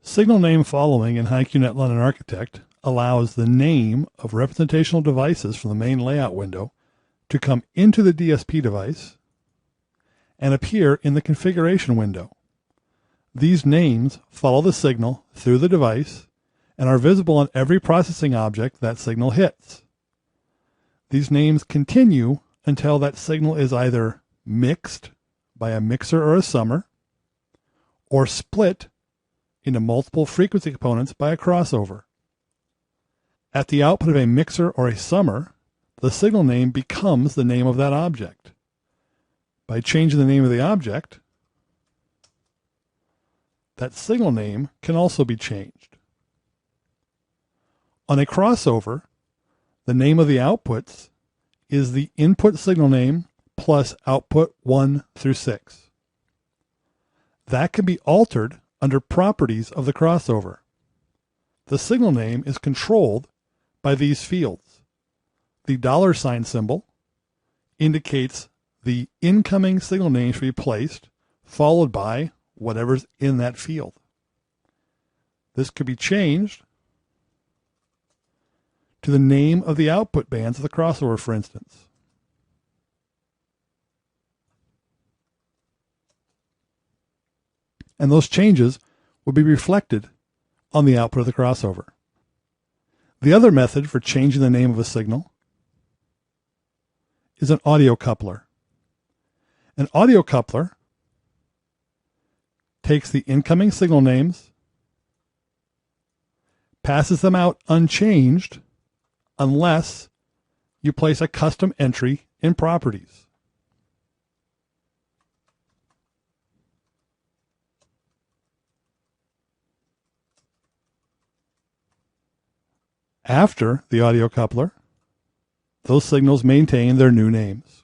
Signal name following in HiQNet London Architect allows the name of representational devices from the main layout window to come into the DSP device and appear in the configuration window. These names follow the signal through the device and are visible on every processing object that signal hits. These names continue until that signal is either mixed by a mixer or a summer, or split into multiple frequency components by a crossover. At the output of a mixer or a summer, the signal name becomes the name of that object. By changing the name of the object, that signal name can also be changed. On a crossover, the name of the outputs is the input signal name plus output 1 through 6. That can be altered under properties of the crossover. The signal name is controlled by these fields. The $ symbol indicates the incoming signal name should be placed, followed by whatever's in that field. This could be changed to the name of the output bands of the crossover, for instance. And those changes will be reflected on the output of the crossover. The other method for changing the name of a signal is an audio coupler. An audio coupler takes the incoming signal names, passes them out unchanged unless you place a custom entry in properties. After the audio coupler, those signals maintain their new names.